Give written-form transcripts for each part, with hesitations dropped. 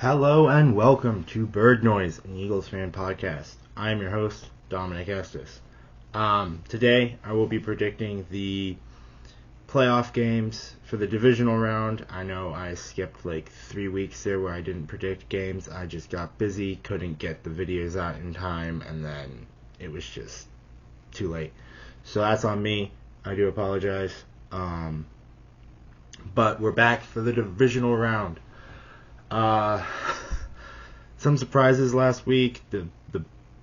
Hello and welcome to Bird Noise, an Eagles fan podcast. I am your host, Dominic Estes. Today I will be predicting the playoff games for the divisional round. I know I skipped like 3 weeks there where I didn't predict games. I just got busy, couldn't get the videos out in time, and then it was just too late. So that's on me. I do apologize. But we're back for the divisional round. Some surprises last week. The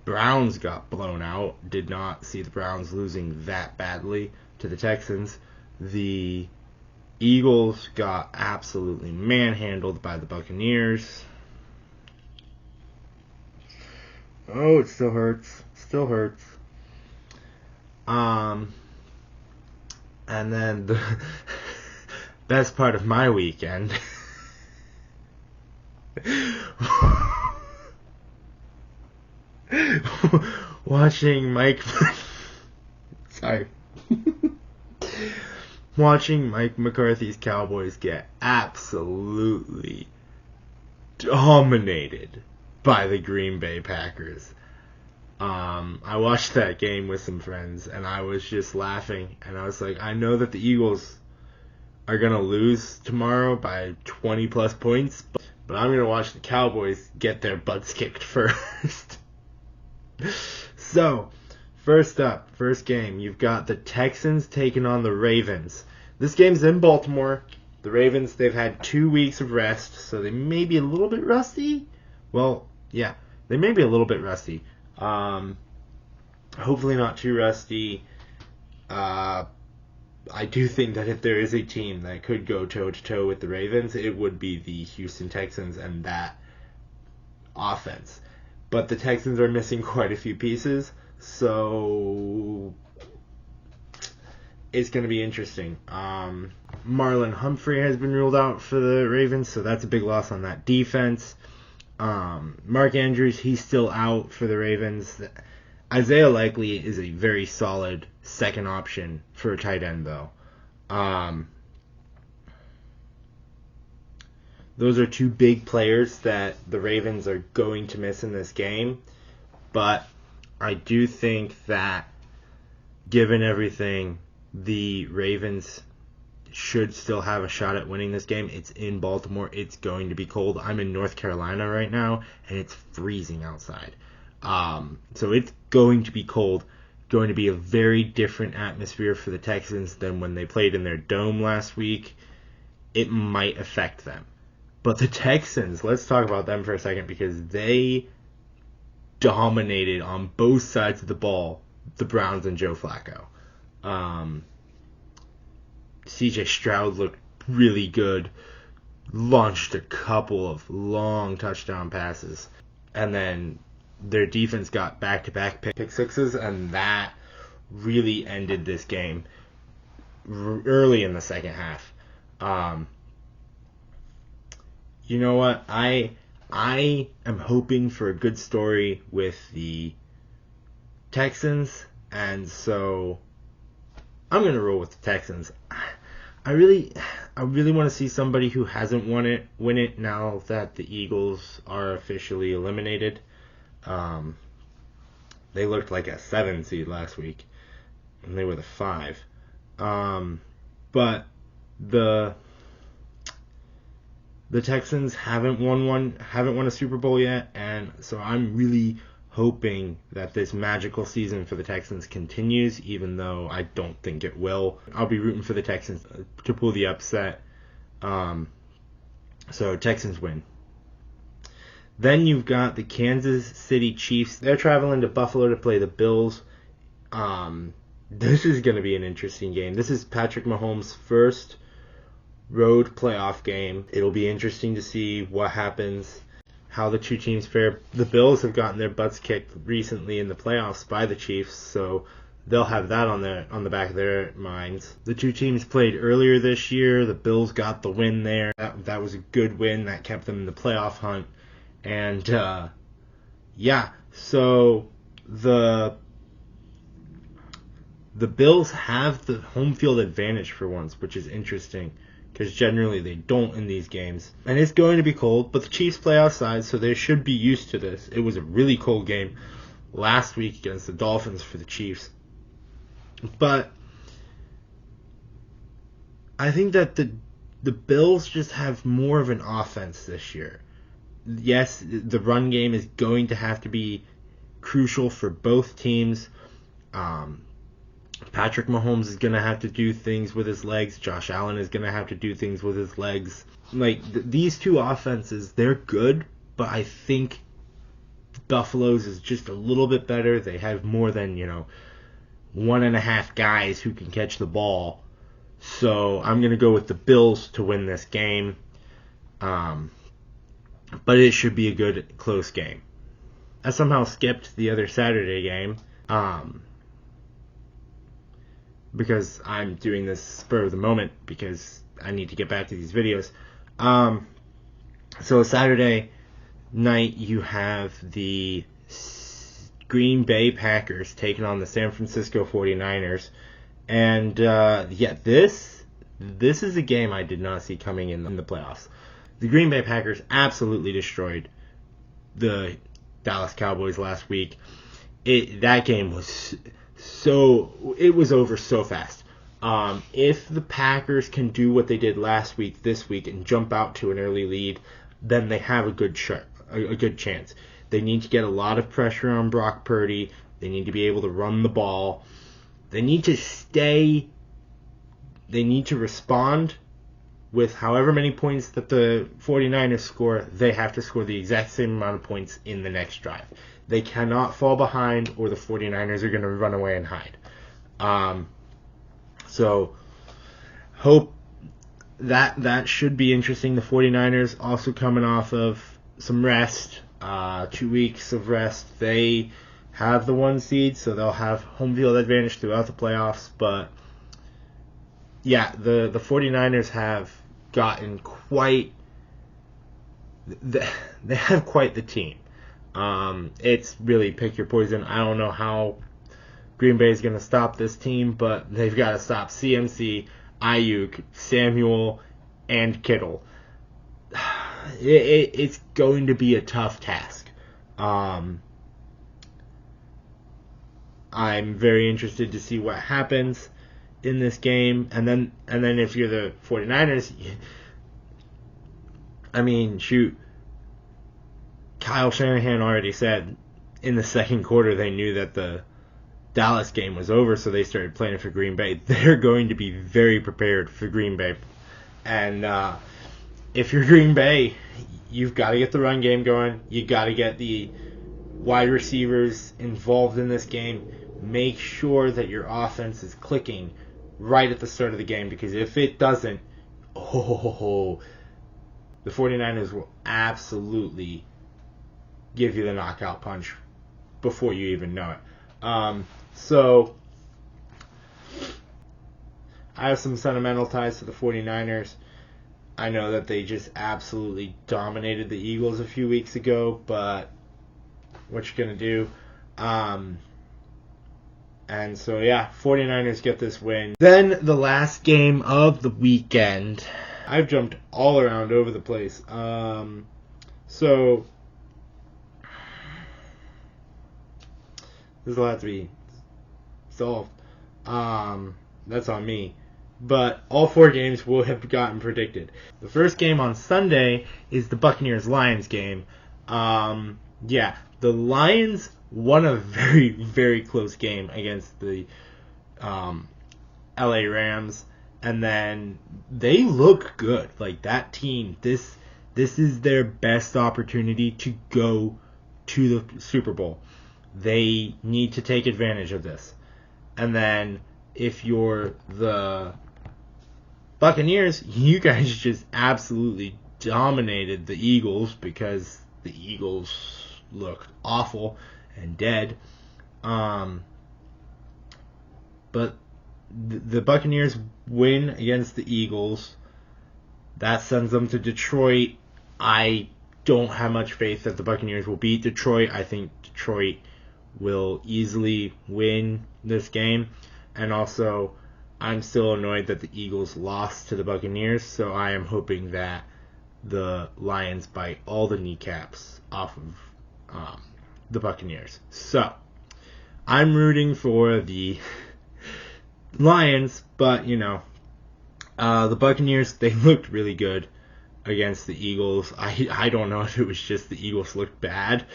Browns got blown out. Did not see the Browns losing that badly to the Texans. The Eagles got absolutely manhandled by the Buccaneers. Oh, it still hurts. Still hurts. And then the best part of my weekend watching Mike McCarthy's Cowboys get absolutely dominated by the Green Bay Packers. I watched that game with some friends and I was just laughing, and I was like, I know that the Eagles are going to lose tomorrow by 20 plus points, but I'm going to watch the Cowboys get their butts kicked first. So, first game, you've got the Texans taking on the Ravens. This game's in Baltimore. The Ravens, they've had 2 weeks of rest, so they may be a little bit rusty. Well, yeah, they may be a little bit rusty. Hopefully not too rusty. I do think that if there is a team that could go toe-to-toe with the Ravens, it would be the Houston Texans and that offense. But the Texans are missing quite a few pieces, so it's going to be interesting. Marlon Humphrey has been ruled out for the Ravens, so that's a big loss on that defense. Mark Andrews, he's still out for the Ravens. Isaiah Likely is a very solid second option for a tight end, though. Those are two big players that the Ravens are going to miss in this game. But I do think that, given everything, the Ravens should still have a shot at winning this game. It's in Baltimore. It's going to be cold. I'm in North Carolina right now, and it's freezing outside. So it's going to be cold. Going to be a very different atmosphere for the Texans than when they played in their dome last week. It might affect them. But the Texans, let's talk about them for a second, because they dominated on both sides of the ball, the Browns and Joe Flacco. CJ Stroud looked really good, launched a couple of long touchdown passes, and then their defense got back-to-back pick sixes, and that really ended this game early in the second half. You know what? I am hoping for a good story with the Texans, and so I'm going to roll with the Texans. I really want to see somebody who hasn't won it win it now that the Eagles are officially eliminated. They looked like a 7 seed last week, and they were the 5. But the Texans haven't won a Super Bowl yet, and so I'm really hoping that this magical season for the Texans continues, even though I don't think it will. I'll be rooting for the Texans to pull the upset. So Texans win. Then you've got the Kansas City Chiefs. They're traveling to Buffalo to play the Bills. This is going to be an interesting game. This is Patrick Mahomes' first road playoff game. It'll be interesting to see what happens, how the two teams fare. The Bills have gotten their butts kicked recently in the playoffs by the Chiefs, so they'll have that on the back of their minds. The two teams played earlier this year. The Bills got the win there. That was a good win that kept them in the playoff hunt. And so the Bills have the home field advantage for once, which is interesting. because generally they don't in these games. And it's going to be cold, but the Chiefs play outside, so they should be used to this. It was a really cold game last week against the Dolphins for the Chiefs. But I think that the Bills just have more of an offense this year. Yes, the run game is going to have to be crucial for both teams. Patrick Mahomes is going to have to do things with his legs. Josh Allen is going to have to do things with his legs. Like, these two offenses, they're good, but I think Buffalo's is just a little bit better. They have more than, 1.5 guys who can catch the ball. So I'm going to go with the Bills to win this game. But it should be a good, close game. I somehow skipped the other Saturday game because I'm doing this spur of the moment because I need to get back to these videos. So Saturday night you have the Green Bay Packers taking on the San Francisco 49ers. And this is a game I did not see coming in the playoffs. The Green Bay Packers absolutely destroyed the Dallas Cowboys last week. That game was it was over so fast. If the Packers can do what they did last week, this week, and jump out to an early lead, then they have a good chance. They need to get a lot of pressure on Brock Purdy. They need to be able to run the ball. They need to respond with however many points that the 49ers score. They have to score the exact same amount of points in the next drive. They cannot fall behind or the 49ers are going to run away and hide. So hope that should be interesting. The 49ers also coming off of some rest, 2 weeks of rest. They have the 1 seed, so they'll have home field advantage throughout the playoffs. But yeah, the 49ers have gotten they have quite the team. It's really pick your poison. I don't know how Green Bay is going to stop this team, but they've got to stop CMC, Ayuk, Samuel, and Kittle. It's going to be a tough task. I'm very interested to see what happens in this game. And then if you're the 49ers, I mean, shoot, Kyle Shanahan already said in the second quarter they knew that the Dallas game was over, so they started playing for Green Bay. They're going to be very prepared for Green Bay. And if you're Green Bay, you've got to get the run game going. You've got to get the wide receivers involved in this game. Make sure that your offense is clicking right at the start of the game, because if it doesn't, the 49ers will absolutely give you the knockout punch before you even know it. So I have some sentimental ties to the 49ers. I know that they just absolutely dominated the Eagles a few weeks ago, but what you gonna do? And so, yeah, 49ers get this win. Then the last game of the weekend. I've jumped all around over the place. So this will have to be solved. That's on me. But all 4 games will have gotten predicted. The first game on Sunday is the Buccaneers-Lions game. The Lions won a very, very close game against the LA Rams, and then they look good. Like, that team, this is their best opportunity to go to the Super Bowl. They need to take advantage of this. And then if you're the Buccaneers, you guys just absolutely dominated the Eagles because the Eagles looked awful and dead. But the Buccaneers win against the Eagles. That sends them to Detroit. I don't have much faith that the Buccaneers will beat Detroit. I think Detroit will easily win this game. And also, I'm still annoyed that the Eagles lost to the Buccaneers, so I am hoping that the Lions bite all the kneecaps off of the Buccaneers. So, I'm rooting for the Lions, but, the Buccaneers, they looked really good against the Eagles. I don't know if it was just the Eagles looked bad,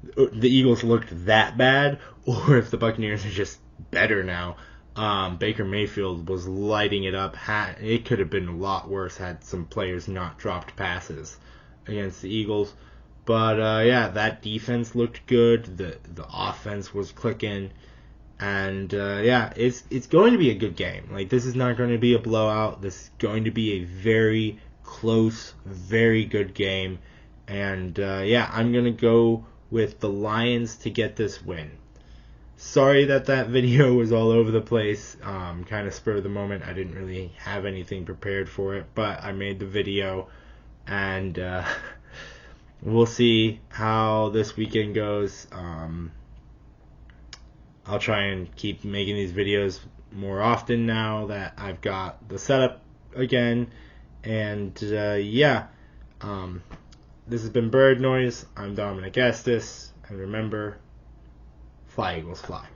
the Eagles looked that bad, or if the Buccaneers are just better now. Baker Mayfield was lighting it up. It could have been a lot worse had some players not dropped passes against the Eagles. But that defense looked good. The offense was clicking, and it's going to be a good game. Like, this is not going to be a blowout. This is going to be a very close, very good game. And I'm gonna go with the Lions to get this win. Sorry that video was all over the place, kind of spur of the moment. I didn't really have anything prepared for it, but I made the video, and we'll see how this weekend goes. I'll try and keep making these videos more often now that I've got the setup again, and this has been Bird Noise. I'm Dominic Estes, and remember, fly, Eagles, fly.